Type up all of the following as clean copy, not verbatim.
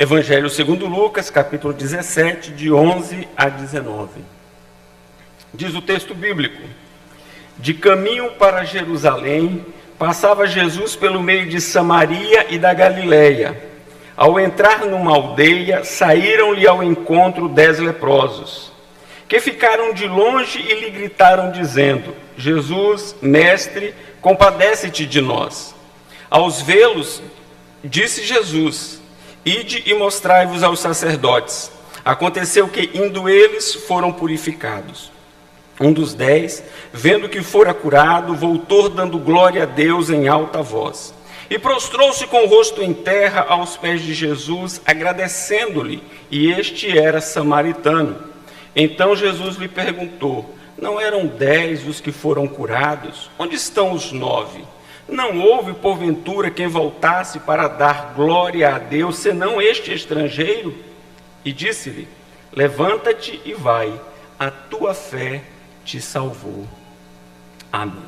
Evangelho segundo Lucas, capítulo 17, de 11 a 19. Diz o texto bíblico: de caminho para Jerusalém, passava Jesus pelo meio de Samaria e da Galileia. Ao entrar numa aldeia, saíram-lhe ao encontro 10 leprosos, que ficaram de longe e lhe gritaram, dizendo: Jesus, mestre, compadece-te de nós. Aos vê-los, disse Jesus: ide e mostrai-vos aos sacerdotes. Aconteceu que, indo eles, foram purificados. Um dos 10, vendo que fora curado, voltou dando glória a Deus em alta voz. E prostrou-se com o rosto em terra aos pés de Jesus, agradecendo-lhe, e este era samaritano. Então Jesus lhe perguntou: não eram 10 os que foram curados? Onde estão os 9? Não houve, porventura, quem voltasse para dar glória a Deus, senão este estrangeiro? E disse-lhe: levanta-te e vai, a tua fé te salvou. Amém.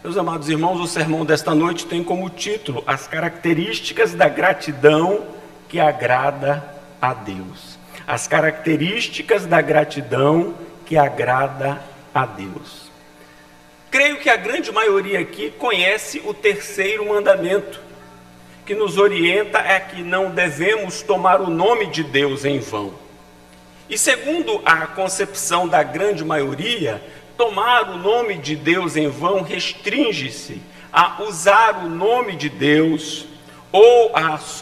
Meus amados irmãos, o sermão desta noite tem como título as características da gratidão que agrada a Deus. As características da gratidão que agrada a Deus. Creio que a grande maioria aqui conhece o terceiro mandamento, que nos orienta a que não devemos tomar o nome de Deus em vão. E segundo a concepção da grande maioria, tomar o nome de Deus em vão restringe-se a usar o nome de Deus, ou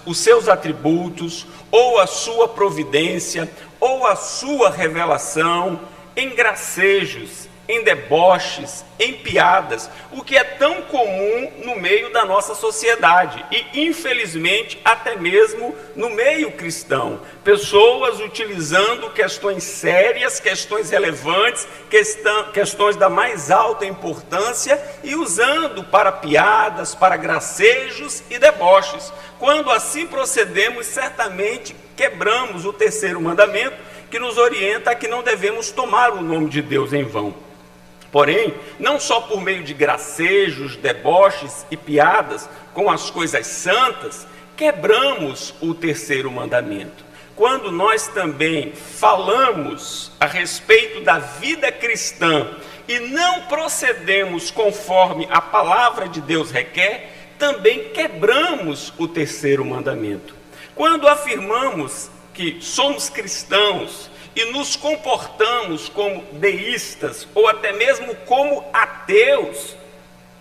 os seus atributos, ou a sua providência, ou a sua revelação, em gracejos, em deboches, em piadas, o que é tão comum no meio da nossa sociedade e, infelizmente, até mesmo no meio cristão. Pessoas utilizando questões sérias, questões relevantes, questões da mais alta importância e usando para piadas, para gracejos e deboches. Quando assim procedemos, certamente quebramos o terceiro mandamento, que nos orienta a que não devemos tomar o nome de Deus em vão. Porém, não só por meio de gracejos, deboches e piadas com as coisas santas, quebramos o terceiro mandamento. Quando nós também falamos a respeito da vida cristã e não procedemos conforme a palavra de Deus requer, também quebramos o terceiro mandamento. Quando afirmamos que somos cristãos e nos comportamos como deístas ou até mesmo como ateus,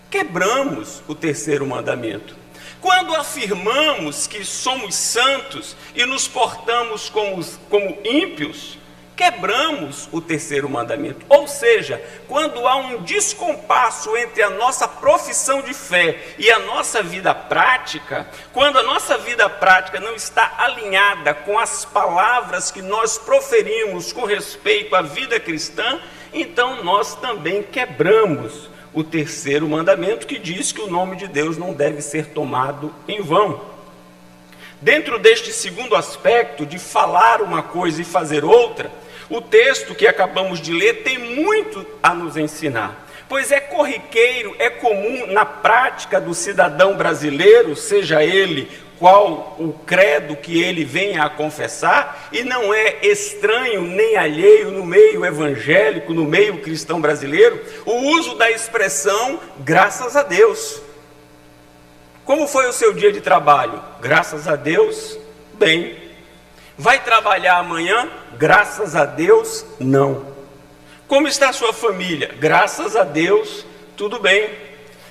quebramos o terceiro mandamento. Quando afirmamos que somos santos e nos portamos como ímpios, quebramos o terceiro mandamento. Ou seja, quando há um descompasso entre a nossa profissão de fé e a nossa vida prática, quando a nossa vida prática não está alinhada com as palavras que nós proferimos com respeito à vida cristã, então nós também quebramos o terceiro mandamento, que diz que o nome de Deus não deve ser tomado em vão. Dentro deste segundo aspecto, de falar uma coisa e fazer outra, o texto que acabamos de ler tem muito a nos ensinar, pois é corriqueiro, é comum na prática do cidadão brasileiro, seja ele qual o credo que ele venha a confessar, e não é estranho nem alheio no meio evangélico, no meio cristão brasileiro, o uso da expressão graças a Deus. Como foi o seu dia de trabalho? Graças a Deus, bem. Vai trabalhar amanhã? Graças a Deus, não. Como está a sua família? Graças a Deus, tudo bem.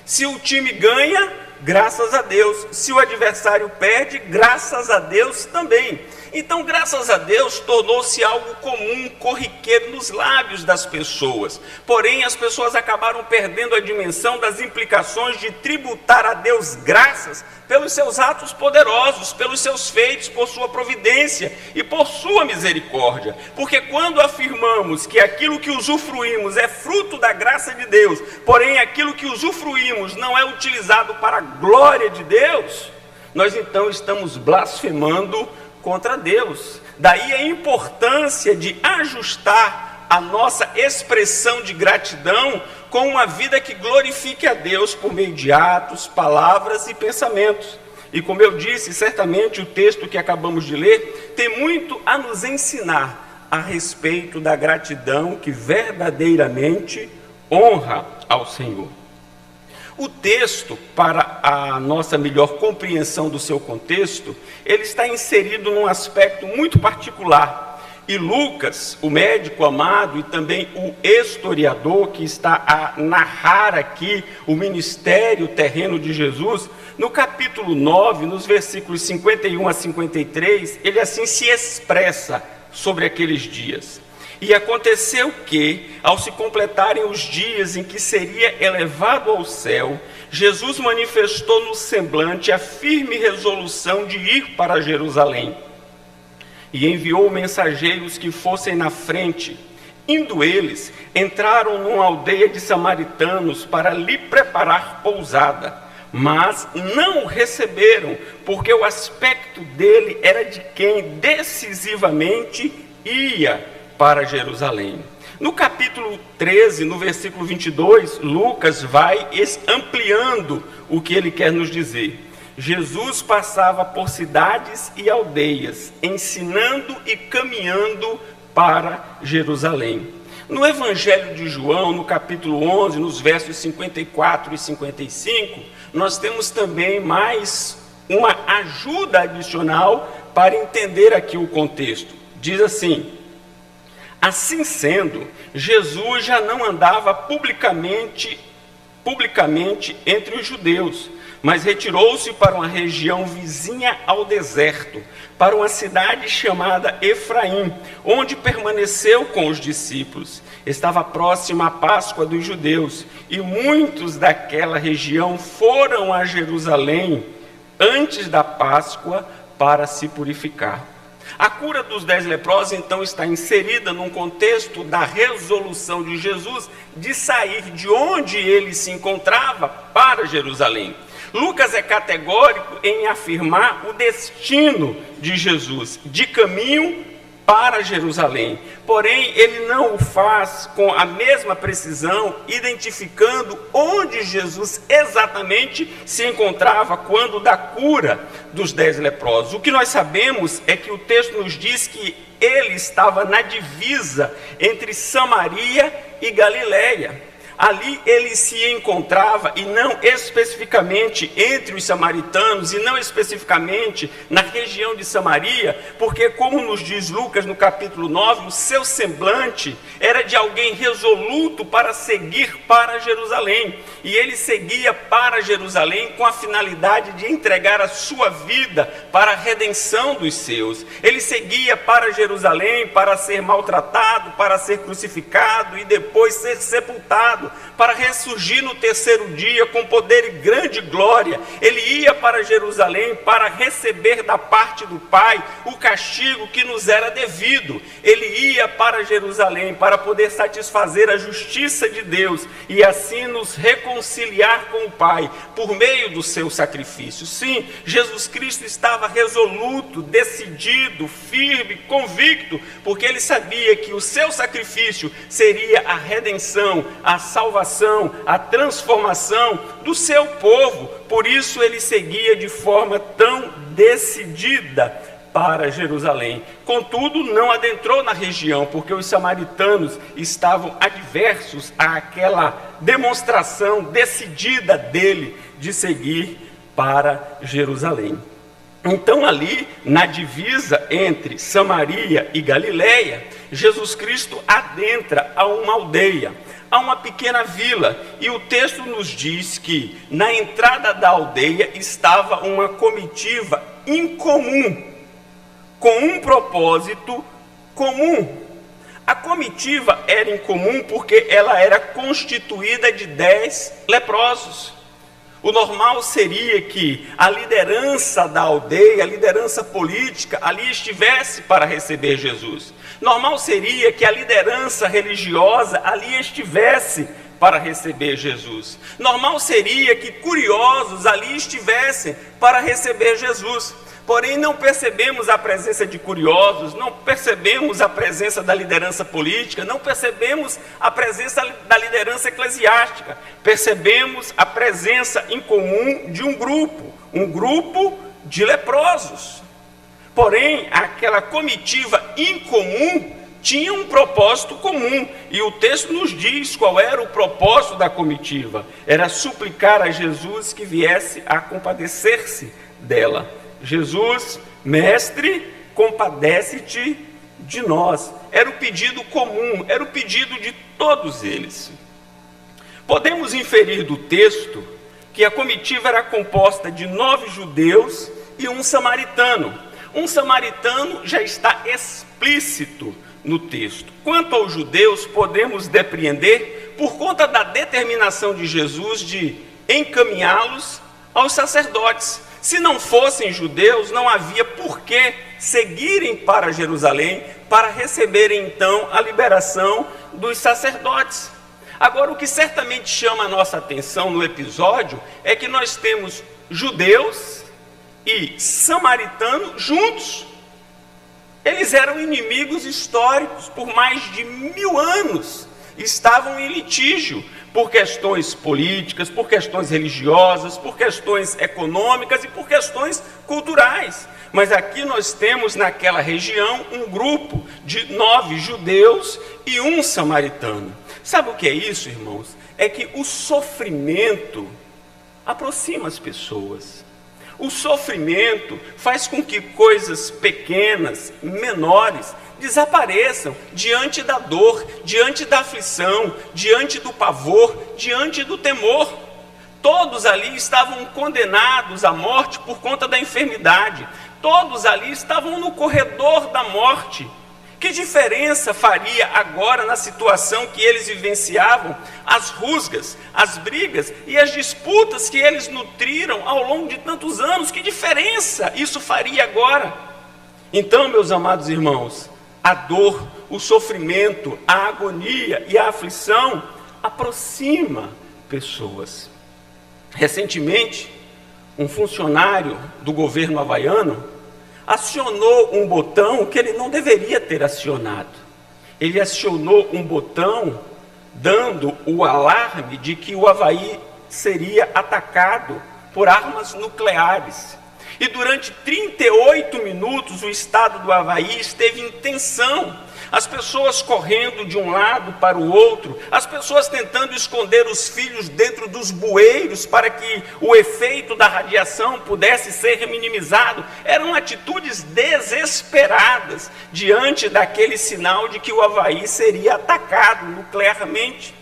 Se o time ganha, graças a Deus. Se o adversário perde, graças a Deus também. Então, graças a Deus, tornou-se algo comum, corriqueiro nos lábios das pessoas. Porém, as pessoas acabaram perdendo a dimensão das implicações de tributar a Deus graças pelos seus atos poderosos, pelos seus feitos, por sua providência e por sua misericórdia. Porque quando afirmamos que aquilo que usufruímos é fruto da graça de Deus, porém aquilo que usufruímos não é utilizado para a glória de Deus, nós então estamos blasfemando contra Deus. Daí a importância de ajustar a nossa expressão de gratidão com uma vida que glorifique a Deus por meio de atos, palavras e pensamentos. E como eu disse, certamente o texto que acabamos de ler tem muito a nos ensinar a respeito da gratidão que verdadeiramente honra ao Senhor. O texto, para a nossa melhor compreensão do seu contexto, ele está inserido num aspecto muito particular. E Lucas, o médico amado, e também o historiador que está a narrar aqui o ministério terreno de Jesus, no capítulo 9, nos versículos 51 a 53, ele assim se expressa sobre aqueles dias. E aconteceu que, ao se completarem os dias em que seria elevado ao céu, Jesus manifestou no semblante a firme resolução de ir para Jerusalém. E enviou mensageiros que fossem na frente. Indo eles, entraram numa aldeia de samaritanos para lhe preparar pousada. Mas não o receberam, porque o aspecto dele era de quem decisivamente ia para Jerusalém. No capítulo 13, no versículo 22, Lucas vai ampliando o que ele quer nos dizer. Jesus passava por cidades e aldeias, ensinando e caminhando para Jerusalém. No Evangelho de João, no capítulo 11, nos versos 54 e 55, nós temos também mais uma ajuda adicional para entender aqui o contexto. Diz assim: assim sendo, Jesus já não andava publicamente entre os judeus, mas retirou-se para uma região vizinha ao deserto, para uma cidade chamada Efraim, onde permaneceu com os discípulos. Estava próxima a Páscoa dos judeus, e muitos daquela região foram a Jerusalém antes da Páscoa para se purificar. A cura dos 10 leprosos, então, está inserida num contexto da resolução de Jesus de sair de onde ele se encontrava para Jerusalém. Lucas é categórico em afirmar o destino de Jesus, de caminho para Jerusalém. Porém, ele não o faz com a mesma precisão, identificando onde Jesus exatamente se encontrava quando da cura dos 10 leprosos. O que nós sabemos é que o texto nos diz que ele estava na divisa entre Samaria e Galiléia. Ali ele se encontrava, e não especificamente entre os samaritanos, e não especificamente na região de Samaria, porque, como nos diz Lucas no capítulo 9, o seu semblante era de alguém resoluto para seguir para Jerusalém. E ele seguia para Jerusalém com a finalidade de entregar a sua vida para a redenção dos seus. Ele seguia para Jerusalém para ser maltratado, para ser crucificado e depois ser sepultado, para ressurgir no terceiro dia com poder e grande glória. Ele ia para Jerusalém para receber da parte do Pai o castigo que nos era devido. Ele ia para Jerusalém para poder satisfazer a justiça de Deus e assim nos reconciliar com o Pai por meio do seu sacrifício. Sim, Jesus Cristo estava resoluto, decidido, firme, convicto, porque ele sabia que o seu sacrifício seria a redenção, a salvação, a transformação do seu povo. Por isso ele seguia de forma tão decidida para Jerusalém. Contudo, não adentrou na região, porque os samaritanos estavam adversos àquela demonstração decidida dele de seguir para Jerusalém. Então, ali, na divisa entre Samaria e Galiléia, Jesus Cristo adentra a uma aldeia, a uma pequena vila, e o texto nos diz que na entrada da aldeia estava uma comitiva incomum, com um propósito comum. A comitiva era incomum porque ela era constituída de 10 leprosos. O normal seria que a liderança da aldeia, a liderança política, ali estivesse para receber Jesus. Normal seria que a liderança religiosa ali estivesse para receber Jesus. Normal seria que curiosos ali estivessem para receber Jesus. porém não percebemos a presença de curiosos, não percebemos a presença da liderança política, não percebemos a presença da liderança eclesiástica, percebemos a presença em comum de um grupo de leprosos. Porém, aquela comitiva incomum tinha um propósito comum, e o texto nos diz qual era o propósito da comitiva: era suplicar a Jesus que viesse a compadecer-se dela. Jesus, mestre, compadece-te de nós. Era o pedido comum, era o pedido de todos eles. Podemos inferir do texto que a comitiva era composta de 9 judeus e um samaritano. Um samaritano já está explícito no texto. Quanto aos judeus, podemos depreender por conta da determinação de Jesus de encaminhá-los aos sacerdotes. Se não fossem judeus, não havia por que seguirem para Jerusalém para receberem então a liberação dos sacerdotes. Agora, o que certamente chama a nossa atenção no episódio é que nós temos judeus e samaritanos juntos. Eles eram inimigos históricos por mais de 1000 anos, estavam em litígio por questões políticas, por questões religiosas, por questões econômicas e por questões culturais. Mas aqui nós temos naquela região um grupo de 9 judeus e um samaritano. Sabe o que é isso, irmãos? É que o sofrimento aproxima as pessoas. O sofrimento faz com que coisas pequenas, menores, desapareçam diante da dor, diante da aflição, diante do pavor, diante do temor. Todos ali estavam condenados à morte por conta da enfermidade. Todos ali estavam no corredor da morte. Que diferença faria agora na situação que eles vivenciavam, as rusgas, as brigas e as disputas que eles nutriram ao longo de tantos anos? Que diferença isso faria agora? Então, meus amados irmãos, a dor, o sofrimento, a agonia e a aflição aproxima pessoas. Recentemente, um funcionário do governo havaiano acionou um botão que ele não deveria ter acionado. Ele acionou um botão dando o alarme de que o Havaí seria atacado por armas nucleares. E durante 38 minutos o estado do Havaí esteve em tensão. As pessoas correndo de um lado para o outro, as pessoas tentando esconder os filhos dentro dos bueiros para que o efeito da radiação pudesse ser minimizado. Eram atitudes desesperadas diante daquele sinal de que o Havaí seria atacado nuclearmente.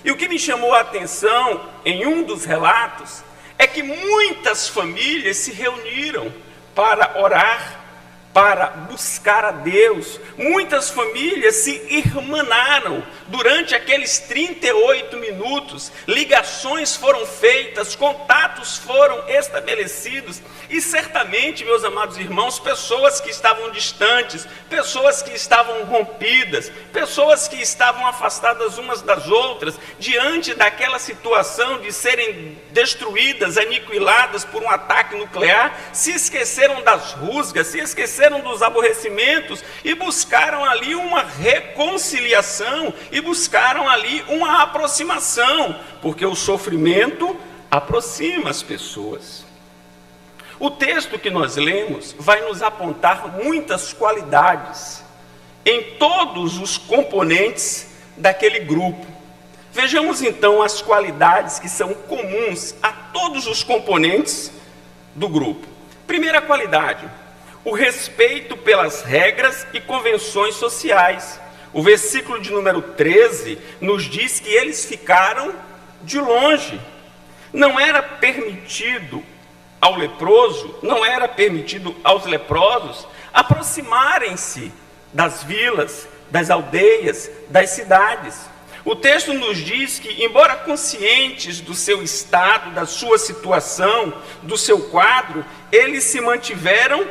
E o que me chamou a atenção em um dos relatos é que muitas famílias se reuniram para orar, para buscar a Deus. Muitas famílias se irmanaram durante aqueles 38 minutos. Ligações foram feitas, contatos foram estabelecidos. E certamente, meus amados irmãos, pessoas que estavam distantes, pessoas que estavam rompidas, pessoas que estavam afastadas umas das outras, diante daquela situação de serem destruídas, aniquiladas por um ataque nuclear, se esqueceram das rusgas, se esqueceram dos aborrecimentos e buscaram ali uma reconciliação e buscaram ali uma aproximação, porque o sofrimento aproxima as pessoas. O texto que nós lemos vai nos apontar muitas qualidades em todos os componentes daquele grupo. Vejamos então as qualidades que são comuns a todos os componentes do grupo. Primeira qualidade: o respeito pelas regras e convenções sociais. O versículo de número 13 nos diz que eles ficaram de longe. Não era permitido ao leproso, não era permitido aos leprosos aproximarem-se das vilas, das aldeias, das cidades. O texto nos diz que, embora conscientes do seu estado, da sua situação, do seu quadro, eles se mantiveram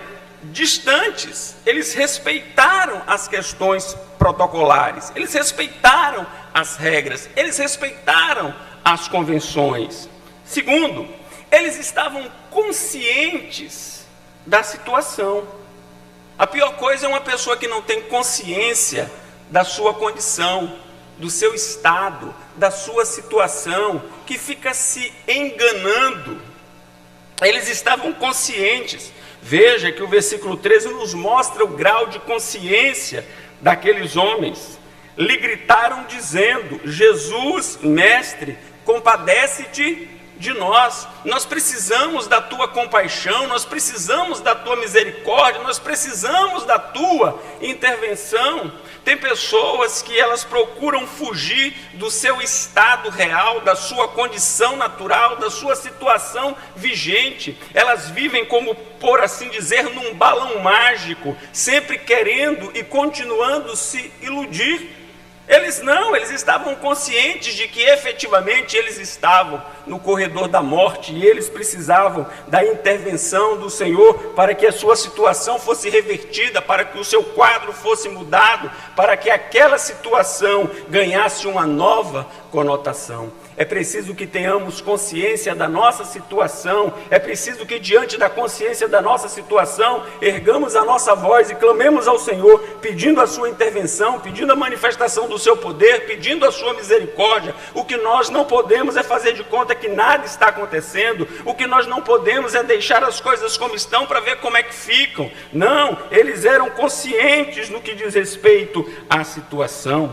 distantes. Eles respeitaram as questões protocolares, eles respeitaram as regras, eles respeitaram as convenções. Segundo, eles estavam conscientes da situação. A pior coisa é uma pessoa que não tem consciência da sua condição, do seu estado, da sua situação, que fica se enganando. Eles estavam conscientes. Veja que o versículo 13 nos mostra o grau de consciência daqueles homens. Lhe gritaram dizendo: Jesus, mestre, compadece-te de nós. Nós precisamos da tua compaixão, nós precisamos da tua misericórdia, nós precisamos da tua intervenção. Tem pessoas que elas procuram fugir do seu estado real, da sua condição natural, da sua situação vigente. Elas vivem, como por assim dizer, num balão mágico, sempre querendo e continuando se iludir. Eles estavam conscientes de que efetivamente eles estavam no corredor da morte e eles precisavam da intervenção do Senhor para que a sua situação fosse revertida, para que o seu quadro fosse mudado, para que aquela situação ganhasse uma nova conotação. É preciso que tenhamos consciência da nossa situação, é preciso que diante da consciência da nossa situação, ergamos a nossa voz e clamemos ao Senhor, pedindo a sua intervenção, pedindo a manifestação do seu poder, pedindo a sua misericórdia. O que nós não podemos é fazer de conta que nada está acontecendo, o que nós não podemos é deixar as coisas como estão para ver como é que ficam. Não, eles eram conscientes no que diz respeito à situação,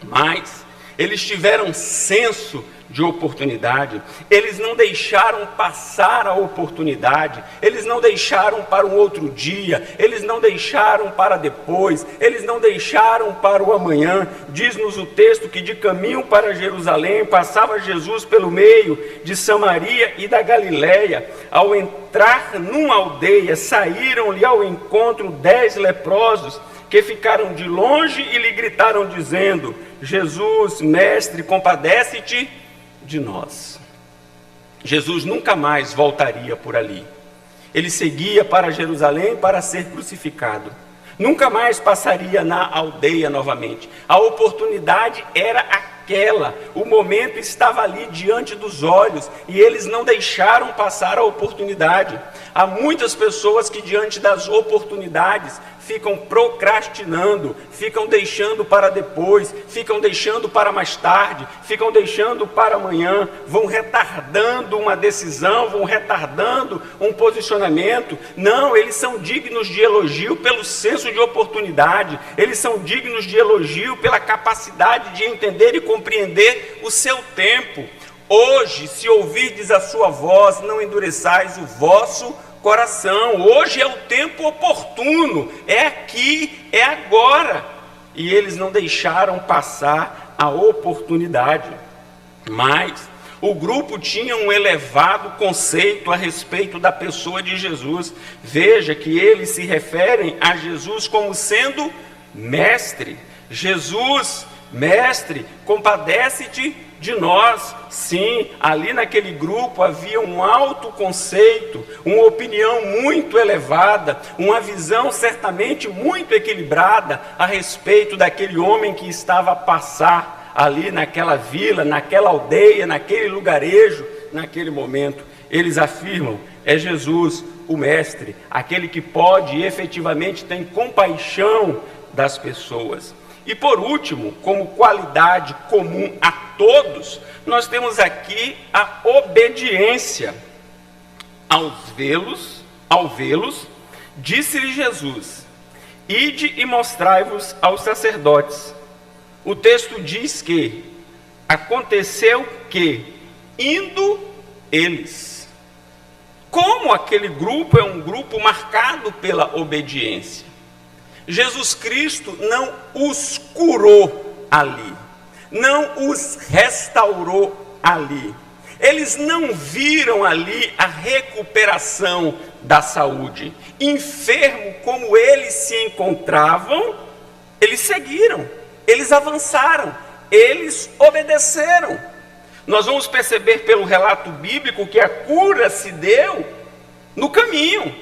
mas eles tiveram senso de oportunidade, eles não deixaram passar a oportunidade, eles não deixaram para um outro dia, eles não deixaram para depois, eles não deixaram para o amanhã. Diz-nos o texto que de caminho para Jerusalém passava Jesus pelo meio de Samaria e da Galiléia. Ao entrar numa aldeia, saíram-lhe ao encontro 10 leprosos, que ficaram de longe e lhe gritaram dizendo: Jesus, mestre, compadece-te de nós. Jesus nunca mais voltaria por ali. Ele seguia para Jerusalém para ser crucificado. Nunca mais passaria na aldeia novamente. A oportunidade era aquela, o momento estava ali diante dos olhos e eles não deixaram passar a oportunidade. Há muitas pessoas que diante das oportunidades ficam procrastinando, ficam deixando para depois, ficam deixando para mais tarde, ficam deixando para amanhã, vão retardando uma decisão, vão retardando um posicionamento. Não, eles são dignos de elogio pelo senso de oportunidade, eles são dignos de elogio pela capacidade de entender e compreender o seu tempo. Hoje, se ouvirdes a sua voz, não endureçais o vosso coração. Hoje é o tempo oportuno, é aqui, é agora. E eles não deixaram passar a oportunidade. Mas o grupo tinha um elevado conceito a respeito da pessoa de Jesus. Veja que eles se referem a Jesus como sendo mestre. Jesus, mestre, compadece-te de nós. Sim, ali naquele grupo havia um alto conceito, uma opinião muito elevada, uma visão certamente muito equilibrada a respeito daquele homem que estava a passar ali naquela vila, naquela aldeia, naquele lugarejo, naquele momento. Eles afirmam: é Jesus, o mestre, aquele que pode e efetivamente tem compaixão das pessoas. E por último, como qualidade comum a todos, nós temos aqui a obediência. Ao vê-los, disse-lhe Jesus: ide e mostrai-vos aos sacerdotes. O texto diz que aconteceu que, indo eles, como aquele grupo é um grupo marcado pela obediência, Jesus Cristo não os curou ali, não os restaurou ali. Eles não viram ali a recuperação da saúde. Enfermo como eles se encontravam, eles seguiram, eles avançaram, eles obedeceram. Nós vamos perceber pelo relato bíblico que a cura se deu no caminho,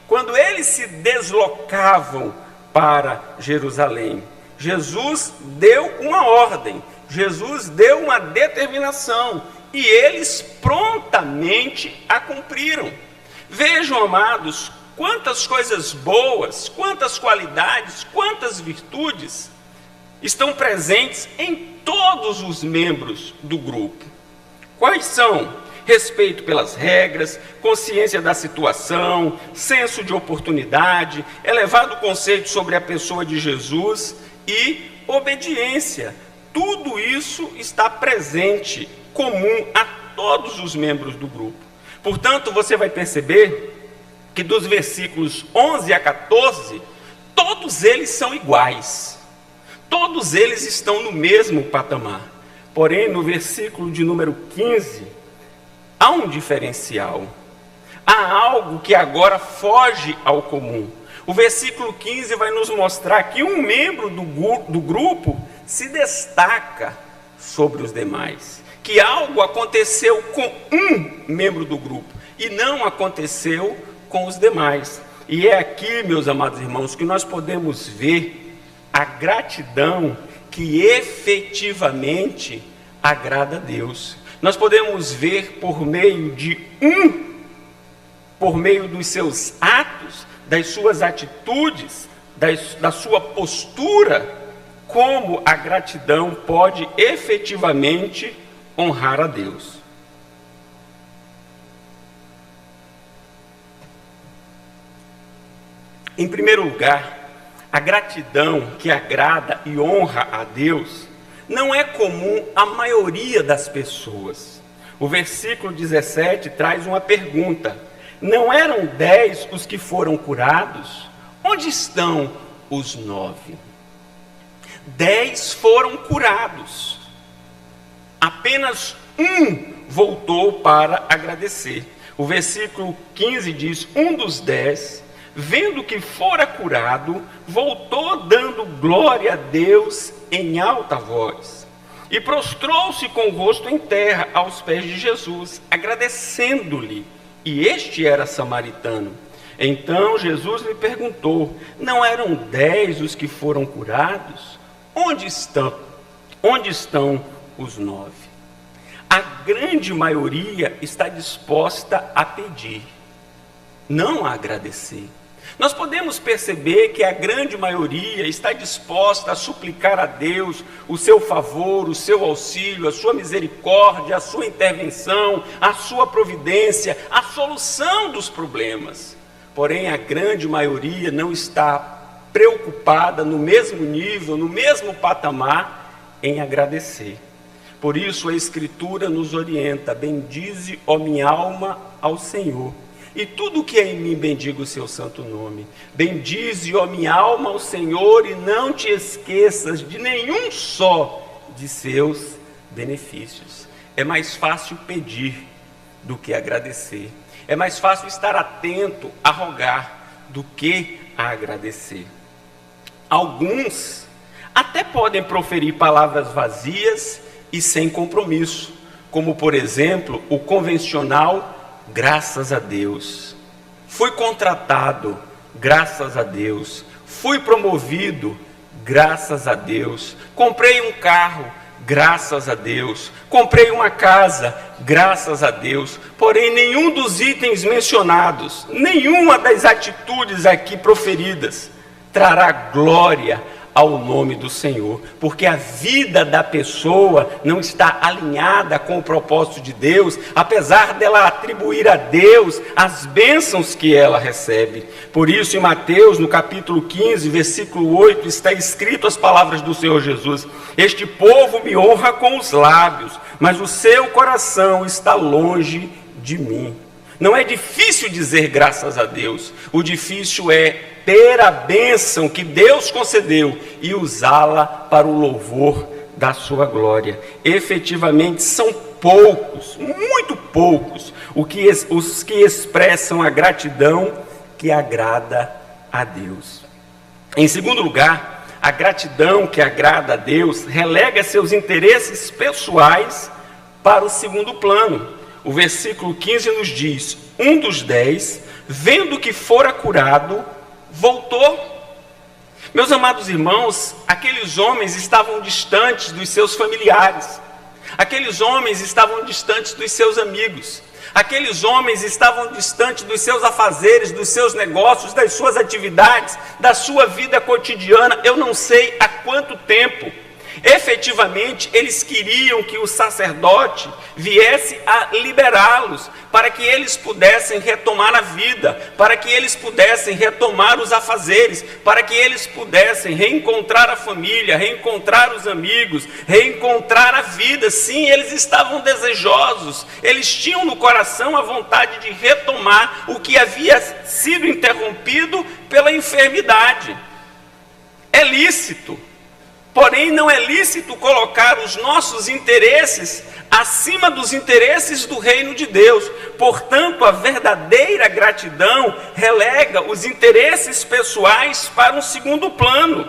quando eles se deslocavam para Jerusalém. Jesus deu uma ordem, Jesus deu uma determinação e eles prontamente a cumpriram. Vejam, amados, quantas coisas boas, quantas qualidades, quantas virtudes estão presentes em todos os membros do grupo. Quais são? Respeito pelas regras, consciência da situação, senso de oportunidade, elevado conceito sobre a pessoa de Jesus e obediência. Tudo isso está presente, comum a todos os membros do grupo. Portanto, você vai perceber que dos versículos 11 a 14, todos eles são iguais. Todos eles estão no mesmo patamar. Porém, no versículo de número 15, há um diferencial. Há algo que agora foge ao comum. O versículo 15 vai nos mostrar que um membro do grupo se destaca sobre os demais. Que algo aconteceu com um membro do grupo e não aconteceu com os demais. E é aqui, meus amados irmãos, que nós podemos ver a gratidão que efetivamente agrada a Deus. Nós podemos ver por meio dos seus atos, das suas atitudes, da sua postura, como a gratidão pode efetivamente honrar a Deus. Em primeiro lugar, a gratidão que agrada e honra a Deus não é comum à maioria das pessoas. O versículo 17 traz uma pergunta: não eram 10 os que foram curados? Onde estão os 9? 10 foram curados. Apenas um voltou para agradecer. O versículo 15 diz: um dos 10, vendo que fora curado, voltou dando glória a Deus em alta voz, e prostrou-se com o rosto em terra aos pés de Jesus, agradecendo-lhe, e este era samaritano. Então Jesus lhe perguntou: não eram 10 os que foram curados? Onde estão os 9? A grande maioria está disposta a pedir, não a agradecer. Nós podemos perceber que a grande maioria está disposta a suplicar a Deus o seu favor, o seu auxílio, a sua misericórdia, a sua intervenção, a sua providência, a solução dos problemas. Porém, a grande maioria não está preocupada no mesmo nível, no mesmo patamar, em agradecer. Por isso a Escritura nos orienta: bendize, ó minha alma, ao Senhor, e tudo que é em mim bendiga o seu santo nome. Bendize, ó minha alma, ao Senhor, e não te esqueças de nenhum só de seus benefícios. É mais fácil pedir do que agradecer. É mais fácil estar atento a rogar do que a agradecer. Alguns até podem proferir palavras vazias e sem compromisso, como por exemplo o convencional graças a Deus. Fui contratado, graças a Deus. Fui promovido, graças a Deus. Comprei um carro, graças a Deus. Comprei uma casa, graças a Deus. Porém, nenhum dos itens mencionados, nenhuma das atitudes aqui proferidas, trará glória ao nome do Senhor, porque a vida da pessoa não está alinhada com o propósito de Deus, apesar dela atribuir a Deus as bênçãos que ela recebe. Por isso, em Mateus, no capítulo 15, versículo 8, está escrito as palavras do Senhor Jesus: este povo me honra com os lábios, mas o seu coração está longe de mim. Não é difícil dizer graças a Deus, o difícil é ter a bênção que Deus concedeu e usá-la para o louvor da sua glória. Efetivamente são poucos, muito poucos, os que expressam a gratidão que agrada a Deus. Em segundo lugar, a gratidão que agrada a Deus relega seus interesses pessoais para o segundo plano. O versículo 15 nos diz: um dos 10, vendo que fora curado, voltou. Meus amados irmãos, aqueles homens estavam distantes dos seus familiares, aqueles homens estavam distantes dos seus amigos, Aqueles homens estavam distantes dos seus afazeres, dos seus negócios, das suas atividades, da sua vida cotidiana, eu não sei há quanto tempo. Efetivamente, eles queriam que o sacerdote viesse a liberá-los, para que eles pudessem retomar a vida, para que eles pudessem retomar os afazeres, para que eles pudessem reencontrar a família, reencontrar os amigos, reencontrar a vida. Sim, eles estavam desejosos, eles tinham no coração a vontade de retomar o que havia sido interrompido pela enfermidade. É lícito. Porém, não é lícito colocar os nossos interesses acima dos interesses do reino de Deus. Portanto, a verdadeira gratidão relega os interesses pessoais para um segundo plano.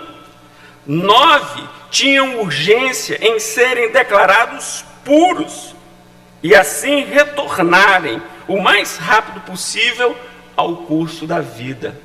9 tinham urgência em serem declarados puros e assim retornarem o mais rápido possível ao curso da vida.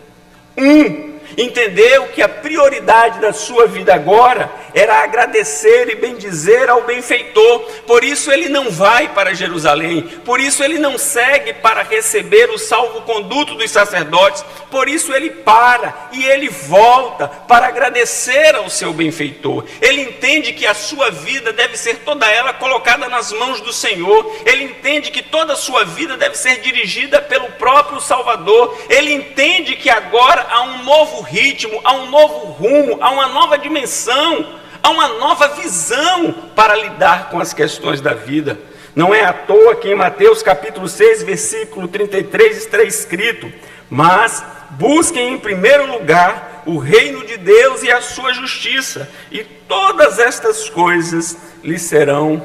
1 entendeu que a prioridade da sua vida agora era agradecer e bendizer ao benfeitor. Por isso ele não vai para Jerusalém, por isso ele não segue para receber o salvo-conduto dos sacerdotes, por isso ele para e ele volta para agradecer ao seu benfeitor. Ele entende que a sua vida deve ser toda ela colocada nas mãos do Senhor, ele entende que toda a sua vida deve ser dirigida pelo próprio Salvador, ele entende que agora há um novo ritmo, há um novo rumo, há uma nova dimensão, há uma nova visão para lidar com as questões da vida. Não é à toa que em Mateus capítulo 6, versículo 33 está escrito: mas busquem em primeiro lugar o reino de Deus e a sua justiça, e todas estas coisas lhes serão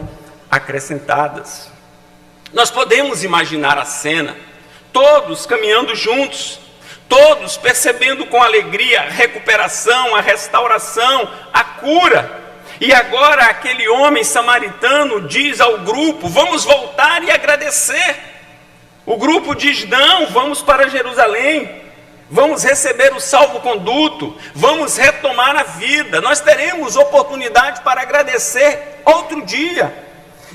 acrescentadas. Nós podemos imaginar a cena, todos caminhando juntos, todos percebendo com alegria a recuperação, a restauração, a cura. E agora aquele homem samaritano diz ao grupo: vamos voltar e agradecer. O grupo diz: não, vamos para Jerusalém, vamos receber o salvo-conduto, vamos retomar a vida, nós teremos oportunidade para agradecer outro dia.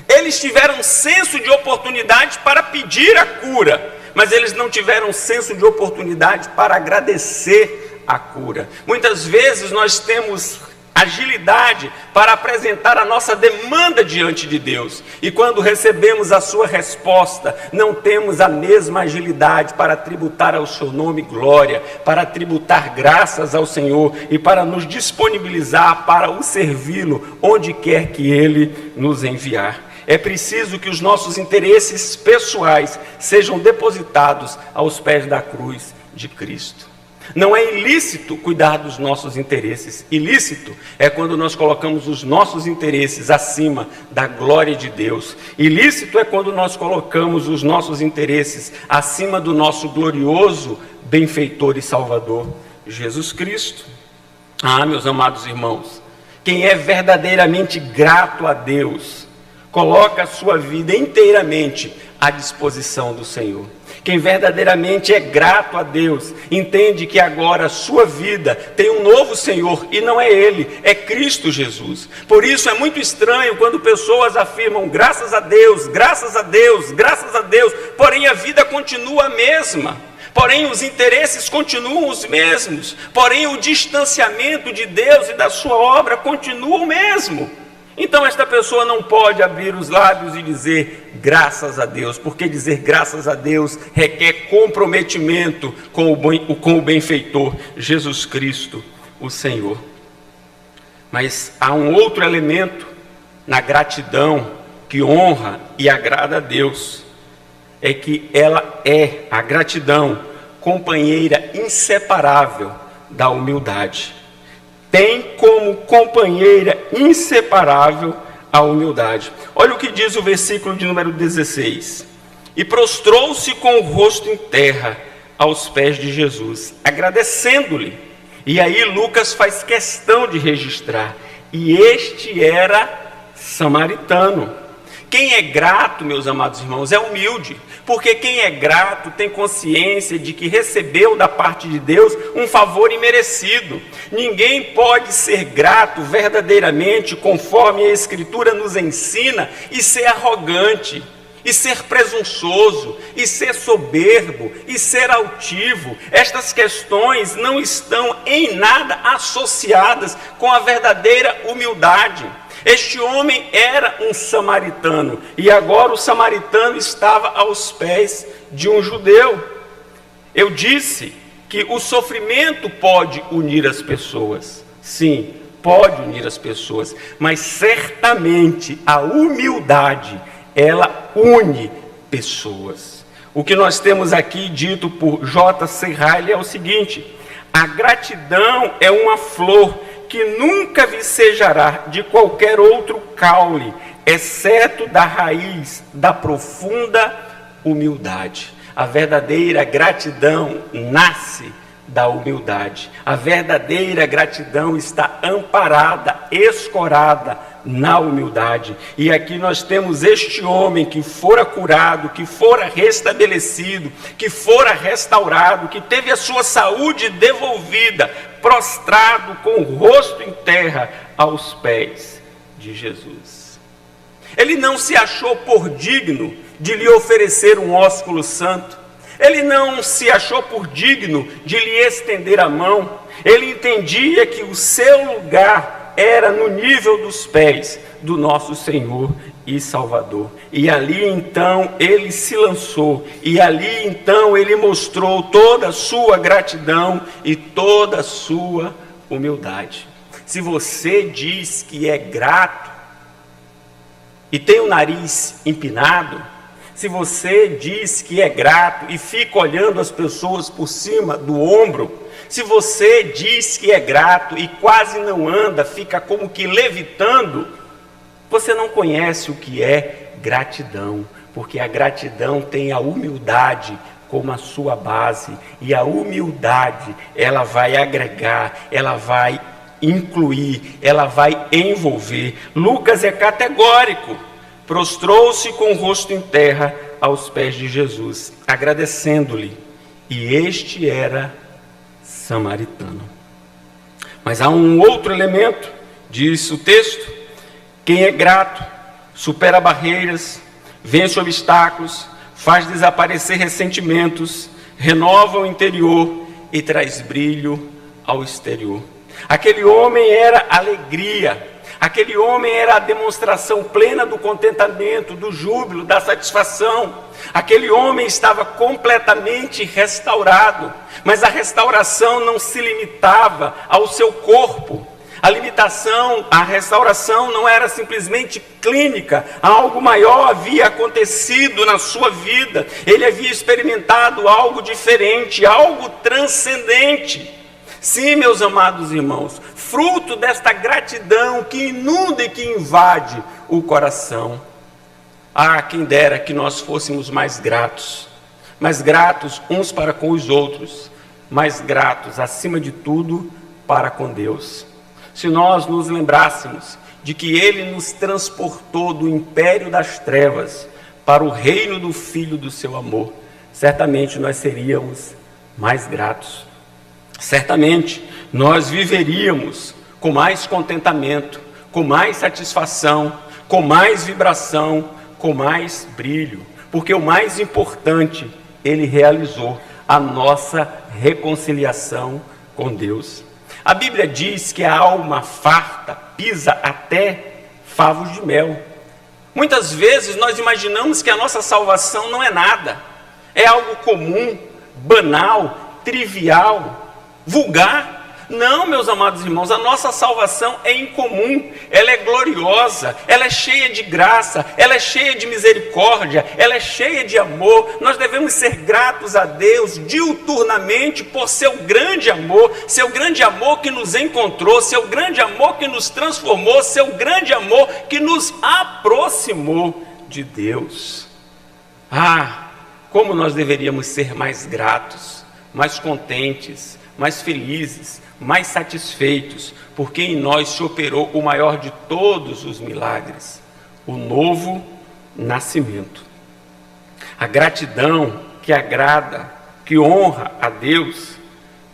Eles tiveram senso de oportunidade para pedir a cura, mas eles não tiveram senso de oportunidade para agradecer a cura. Muitas vezes nós temos agilidade para apresentar a nossa demanda diante de Deus, e quando recebemos a sua resposta, não temos a mesma agilidade para tributar ao seu nome glória, para tributar graças ao Senhor e para nos disponibilizar para o servi-lo onde quer que Ele nos enviar. É preciso que os nossos interesses pessoais sejam depositados aos pés da cruz de Cristo. Não é ilícito cuidar dos nossos interesses. Ilícito é quando nós colocamos os nossos interesses acima da glória de Deus. Ilícito é quando nós colocamos os nossos interesses acima do nosso glorioso benfeitor e Salvador, Jesus Cristo. Ah, meus amados irmãos, quem é verdadeiramente grato a Deus, coloca a sua vida inteiramente à disposição do Senhor. Quem verdadeiramente é grato a Deus, entende que agora a sua vida tem um novo Senhor, e não é Ele, é Cristo Jesus. Por isso é muito estranho quando pessoas afirmam: graças a Deus, graças a Deus, graças a Deus, porém a vida continua a mesma, porém os interesses continuam os mesmos, porém o distanciamento de Deus e da sua obra continua o mesmo. Então esta pessoa não pode abrir os lábios e dizer graças a Deus, porque dizer graças a Deus requer comprometimento com o benfeitor Jesus Cristo, o Senhor. Mas há um outro elemento na gratidão que honra e agrada a Deus, é que ela é, a gratidão, companheira inseparável da humildade. Tem como companheira inseparável a humildade. Olha o que diz o versículo de número 16. E prostrou-se com o rosto em terra aos pés de Jesus, agradecendo-lhe. E aí Lucas faz questão de registrar: e este era samaritano. Quem é grato, meus amados irmãos, é humilde, porque quem é grato tem consciência de que recebeu da parte de Deus um favor imerecido. Ninguém pode ser grato verdadeiramente, conforme a Escritura nos ensina, e ser arrogante. e ser presunçoso, e ser soberbo, e ser altivo. Estas questões não estão em nada associadas com a verdadeira humildade. Este homem era um samaritano, e agora o samaritano estava aos pés de um judeu. Eu disse que o sofrimento pode unir as pessoas. Sim, pode unir as pessoas, mas certamente a humildade, ela une pessoas. O que nós temos aqui dito por J.C. Ryle é o seguinte: a gratidão é uma flor que nunca vicejará de qualquer outro caule, exceto da raiz da profunda humildade. A verdadeira gratidão nasce da humildade. A verdadeira gratidão está amparada, escorada na humildade. E aqui nós temos este homem que fora curado, que fora restabelecido, que fora restaurado, que teve a sua saúde devolvida, prostrado com o rosto em terra aos pés de Jesus. Ele não se achou por digno de lhe oferecer um ósculo santo. Ele não se achou por digno de lhe estender a mão. Ele entendia que o seu lugar era no nível dos pés do nosso Senhor e Salvador. E ali então ele se lançou, e ali então ele mostrou toda a sua gratidão e toda a sua humildade. Se você diz que é grato e tem o nariz empinado, se você diz que é grato e fica olhando as pessoas por cima do ombro, se você diz que é grato e quase não anda, fica como que levitando, você não conhece o que é gratidão, porque a gratidão tem a humildade como a sua base, e a humildade, ela vai agregar, ela vai incluir, ela vai envolver. Lucas é categórico: prostrou-se com o rosto em terra aos pés de Jesus, agradecendo-lhe, e este era samaritano. Mas há um outro elemento, diz o texto: quem é grato supera barreiras, vence obstáculos, faz desaparecer ressentimentos, renova o interior e traz brilho ao exterior. Aquele homem era alegria, aquele homem era a demonstração plena do contentamento, do júbilo, da satisfação. Aquele homem estava completamente restaurado, mas a restauração não se limitava ao seu corpo. A restauração não era simplesmente clínica, algo maior havia acontecido na sua vida. Ele havia experimentado algo diferente, algo transcendente. Sim, meus amados irmãos, fruto desta gratidão que inunda e que invade o coração. Ah, quem dera que nós fôssemos mais gratos uns para com os outros, mais gratos, acima de tudo, para com Deus. Se nós nos lembrássemos de que Ele nos transportou do império das trevas para o reino do Filho do seu amor, certamente nós seríamos mais gratos. Certamente nós viveríamos com mais contentamento, com mais satisfação, com mais vibração, com mais brilho, porque o mais importante, Ele realizou: a nossa reconciliação com Deus. A Bíblia diz que a alma farta pisa até favos de mel. Muitas vezes nós imaginamos que a nossa salvação não é nada, é algo comum, banal, trivial, vulgar. Não, meus amados irmãos, a nossa salvação é incomum, ela é gloriosa, ela é cheia de graça, ela é cheia de misericórdia, ela é cheia de amor. Nós devemos ser gratos a Deus diuturnamente por seu grande amor que nos encontrou, seu grande amor que nos transformou, seu grande amor que nos aproximou de Deus. Ah, como nós deveríamos ser mais gratos, mais contentes, mais felizes, mais satisfeitos, porque em nós se operou o maior de todos os milagres, o novo nascimento. A gratidão que agrada, que honra a Deus,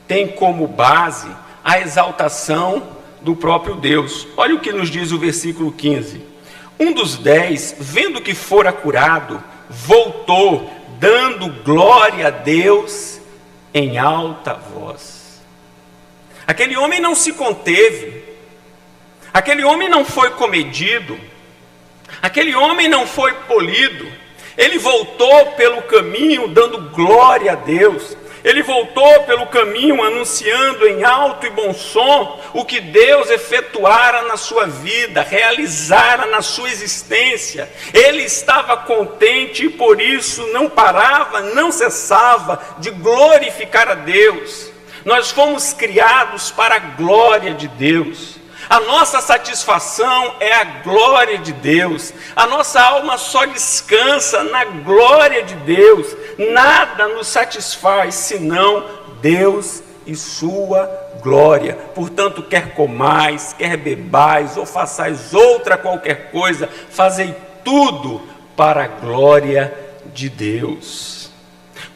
tem como base a exaltação do próprio Deus. Olha o que nos diz o versículo 15. Um dos 10, vendo que fora curado, voltou, dando glória a Deus em alta voz. Aquele homem não se conteve, aquele homem não foi comedido, aquele homem não foi polido. Ele voltou pelo caminho dando glória a Deus. Ele voltou pelo caminho anunciando em alto e bom som o que Deus efetuara na sua vida, realizara na sua existência. Ele estava contente e por isso não parava, não cessava de glorificar a Deus. Nós fomos criados para a glória de Deus. A nossa satisfação é a glória de Deus. A nossa alma só descansa na glória de Deus. Nada nos satisfaz senão Deus e sua glória. Portanto, quer comais, quer bebais, ou façais outra qualquer coisa, fazei tudo para a glória de Deus.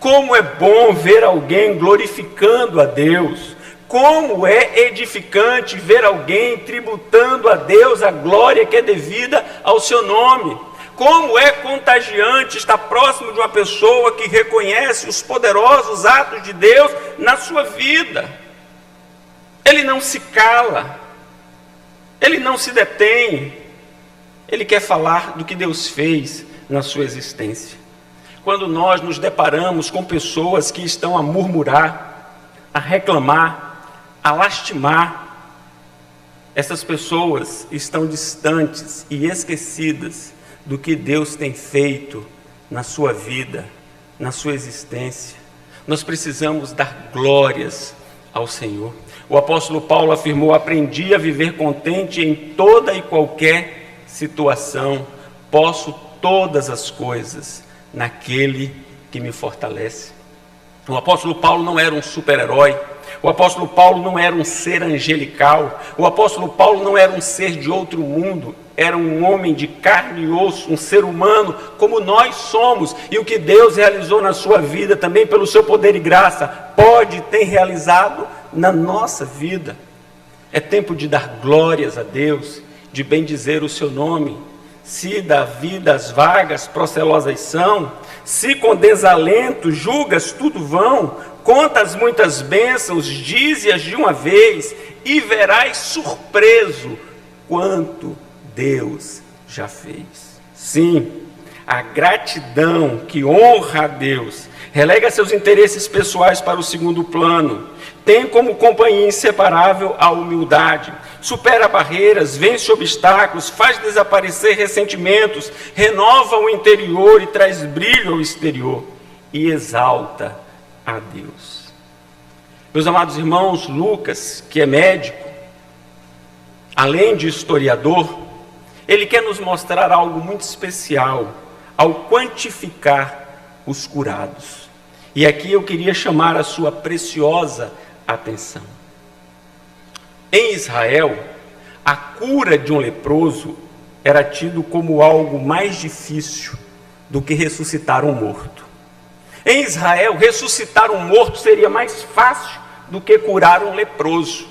Como é bom ver alguém glorificando a Deus. Como é edificante ver alguém tributando a Deus a glória que é devida ao seu nome. Como é contagiante estar próximo de uma pessoa que reconhece os poderosos atos de Deus na sua vida. Ele não se cala, ele não se detém, ele quer falar do que Deus fez na sua existência. Quando nós nos deparamos com pessoas que estão a murmurar, a reclamar, a lastimar, essas pessoas estão distantes e esquecidas do que Deus tem feito na sua vida, na sua existência. Nós precisamos dar glórias ao Senhor. O apóstolo Paulo afirmou: aprendi a viver contente em toda e qualquer situação, posso todas as coisas naquele que me fortalece. O apóstolo Paulo não era um super-herói. O apóstolo Paulo não era um ser angelical. O apóstolo Paulo não era um ser de outro mundo. Era um homem de carne e osso, um ser humano como nós somos. E o que Deus realizou na sua vida, também pelo seu poder e graça, pode ter realizado na nossa vida. É tempo de dar glórias a Deus, de bendizer o seu nome. Se da vida as vagas procelosas são, se com desalento julgas tudo vão, conta as muitas bênçãos, dize-as de uma vez, e verás surpreso quanto Deus já fez. Sim, a gratidão que honra a Deus relega seus interesses pessoais para o segundo plano, tem como companhia inseparável a humildade, supera barreiras, vence obstáculos, faz desaparecer ressentimentos, renova o interior e traz brilho ao exterior, e exalta a Deus. Meus amados irmãos, Lucas, que é médico, além de historiador, ele quer nos mostrar algo muito especial ao quantificar os curados. E aqui eu queria chamar a sua preciosa atenção. Em Israel, a cura de um leproso era tido como algo mais difícil do que ressuscitar um morto. Em Israel, ressuscitar um morto seria mais fácil do que curar um leproso.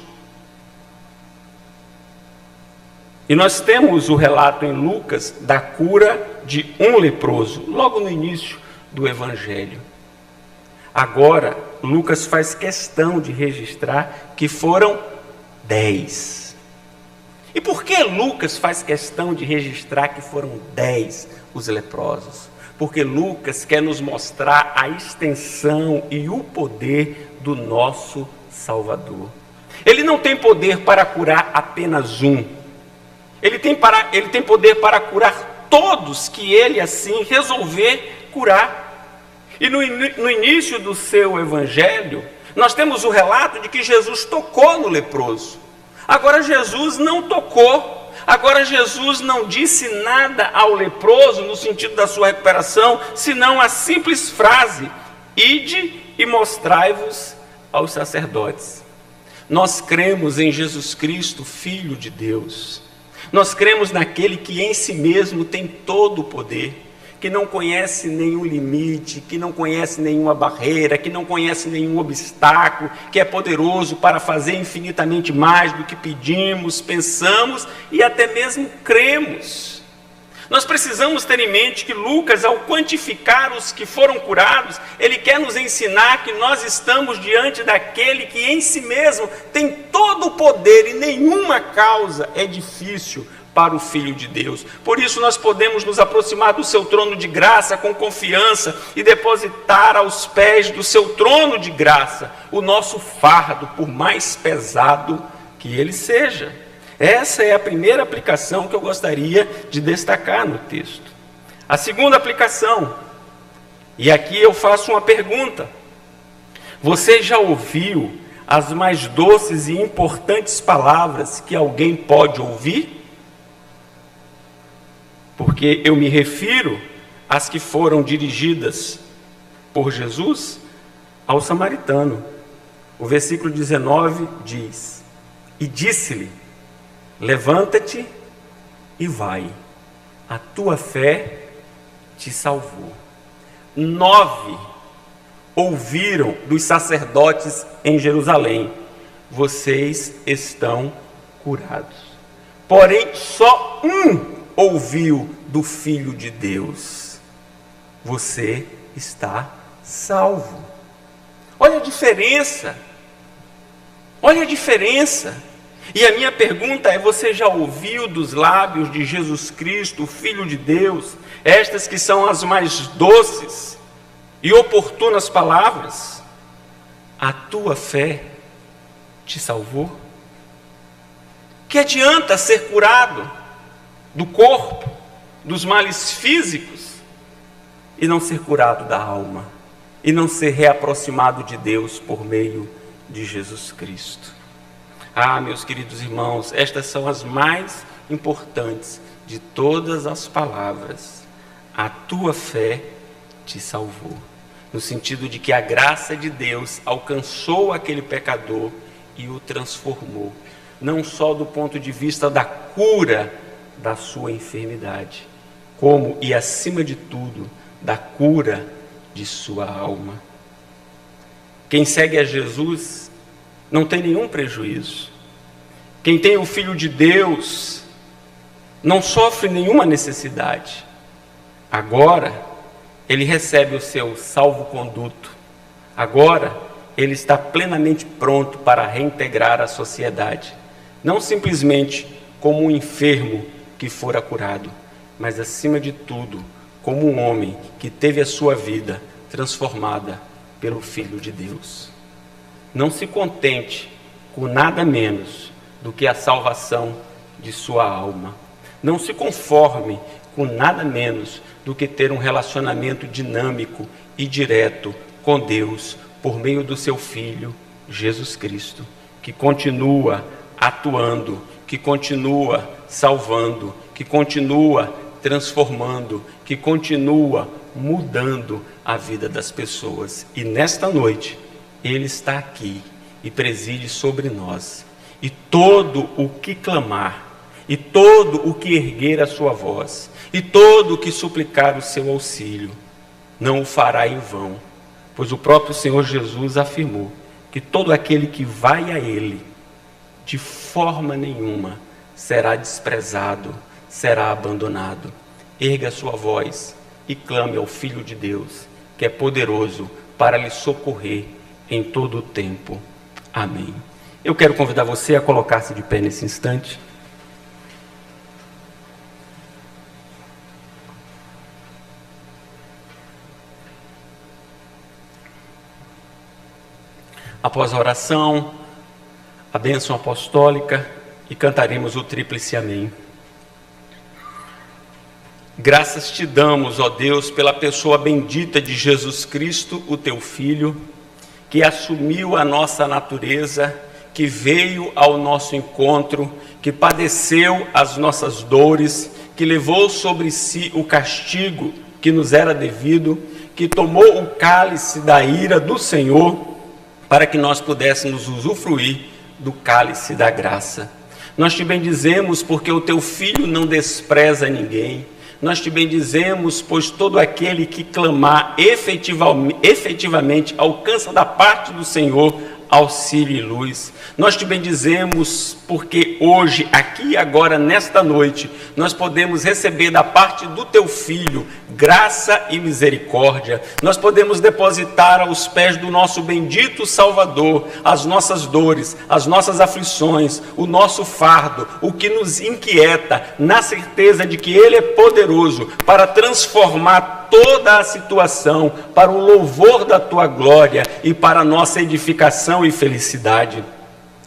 E nós temos o relato em Lucas da cura de um leproso, logo no início do Evangelho. Agora, Lucas faz questão de registrar que foram 10. E por que Lucas faz questão de registrar que foram 10 os leprosos? Porque Lucas quer nos mostrar a extensão e o poder do nosso Salvador. Ele não tem poder para curar apenas um. Ele tem poder para curar todos que ele assim resolver curar. E no início do seu evangelho, nós temos o relato de que Jesus tocou no leproso. Agora Jesus não tocou, agora Jesus não disse nada ao leproso no sentido da sua recuperação, senão a simples frase: ide e mostrai-vos aos sacerdotes. Nós cremos em Jesus Cristo, Filho de Deus. Nós cremos naquele que em si mesmo tem todo o poder, que não conhece nenhum limite, que não conhece nenhuma barreira, que não conhece nenhum obstáculo, que é poderoso para fazer infinitamente mais do que pedimos, pensamos e até mesmo cremos. Nós precisamos ter em mente que Lucas, ao quantificar os que foram curados, ele quer nos ensinar que nós estamos diante daquele que em si mesmo tem todo o poder e nenhuma causa é difícil para o Filho de Deus. Por isso nós podemos nos aproximar do seu trono de graça com confiança e depositar aos pés do seu trono de graça o nosso fardo, por mais pesado que ele seja. Essa é a primeira aplicação que eu gostaria de destacar no texto. A segunda aplicação, e aqui eu faço uma pergunta: você já ouviu as mais doces e importantes palavras que alguém pode ouvir? Porque eu me refiro às que foram dirigidas por Jesus ao samaritano. O versículo 19 diz: e disse-lhe: levanta-te e vai, a tua fé te salvou. 9 ouviram dos sacerdotes em Jerusalém: vocês estão curados. Porém, só um ouviu do Filho de Deus: você está salvo. Olha a diferença. Olha a diferença. E a minha pergunta é: você já ouviu dos lábios de Jesus Cristo, o Filho de Deus, estas que são as mais doces e oportunas palavras? A tua fé te salvou? Que adianta ser curado do corpo, dos males físicos, e não ser curado da alma, e não ser reaproximado de Deus por meio de Jesus Cristo? Ah, meus queridos irmãos, estas são as mais importantes de todas as palavras. A tua fé te salvou. No sentido de que a graça de Deus alcançou aquele pecador e o transformou. Não só do ponto de vista da cura da sua enfermidade, como e acima de tudo, da cura de sua alma. Quem segue a Jesus não tem nenhum prejuízo. Quem tem o Filho de Deus não sofre nenhuma necessidade. Agora, ele recebe o seu salvo-conduto. Agora, ele está plenamente pronto para reintegrar a sociedade. Não simplesmente como um enfermo que fora curado, mas acima de tudo, como um homem que teve a sua vida transformada pelo Filho de Deus. Não se contente com nada menos do que a salvação de sua alma. Não se conforme com nada menos do que ter um relacionamento dinâmico e direto com Deus por meio do seu Filho, Jesus Cristo, que continua atuando, que continua salvando, que continua transformando, que continua mudando a vida das pessoas. E nesta noite, Ele está aqui e preside sobre nós. E todo o que clamar, e todo o que erguer a sua voz, e todo o que suplicar o seu auxílio, não o fará em vão, pois o próprio Senhor Jesus afirmou que todo aquele que vai a Ele, de forma nenhuma será desprezado, será abandonado. Erga a sua voz e clame ao Filho de Deus, que é poderoso para lhe socorrer em todo o tempo. Amém. Eu quero convidar você a colocar-se de pé nesse instante. Após a oração, a bênção apostólica, e cantaremos o tríplice amém. Graças te damos, ó Deus, pela pessoa bendita de Jesus Cristo, o teu Filho, que assumiu a nossa natureza, que veio ao nosso encontro, que padeceu as nossas dores, que levou sobre si o castigo que nos era devido, que tomou o cálice da ira do Senhor, para que nós pudéssemos usufruir do cálice da graça. Nós te bendizemos porque o teu Filho não despreza ninguém. Nós te bendizemos, pois todo aquele que clamar efetivamente alcança da parte do Senhor auxílio e luz. Nós te bendizemos, porque hoje, aqui e agora, nesta noite, nós podemos receber da parte do Teu Filho graça e misericórdia. Nós podemos depositar aos pés do nosso bendito Salvador as nossas dores, as nossas aflições, o nosso fardo, o que nos inquieta, na certeza de que Ele é poderoso para transformar toda a situação para o louvor da Tua glória e para a nossa edificação e felicidade.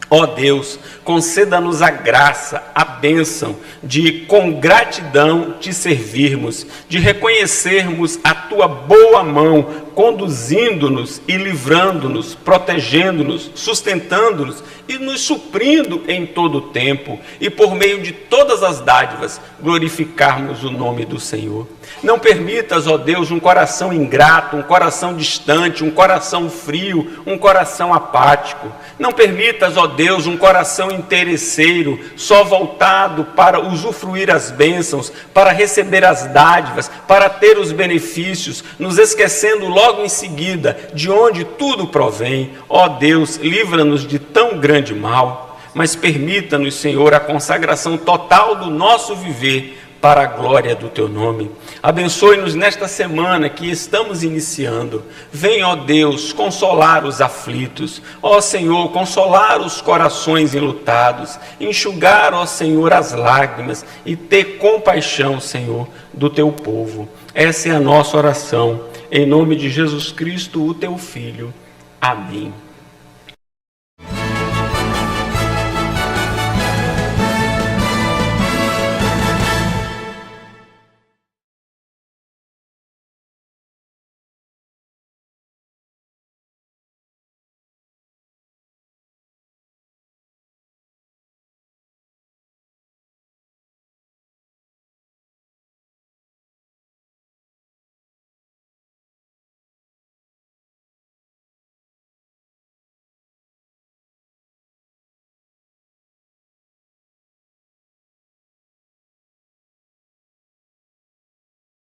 Ó Deus, conceda-nos a graça, a bênção de com gratidão Te servirmos, de reconhecermos a Tua boa mão, conduzindo-nos e livrando-nos, protegendo-nos, sustentando-nos e nos suprindo em todo o tempo, e por meio de todas as dádivas, glorificarmos o nome do Senhor. Não permitas, ó Deus, um coração ingrato, um coração distante, um coração frio, um coração apático. Não permitas, ó Deus, um coração interesseiro, só voltado para usufruir as bênçãos, para receber as dádivas, para ter os benefícios, nos esquecendo logo em seguida de onde tudo provém. Ó Deus, livra-nos de tão grande mal, mas permita-nos, Senhor, a consagração total do nosso viver para a glória do Teu nome. Abençoe-nos nesta semana que estamos iniciando. Venha, ó Deus, consolar os aflitos. Ó Senhor, consolar os corações enlutados. Enxugar, ó Senhor, as lágrimas e ter compaixão, Senhor, do Teu povo. Essa é a nossa oração. Em nome de Jesus Cristo, o Teu Filho. Amém.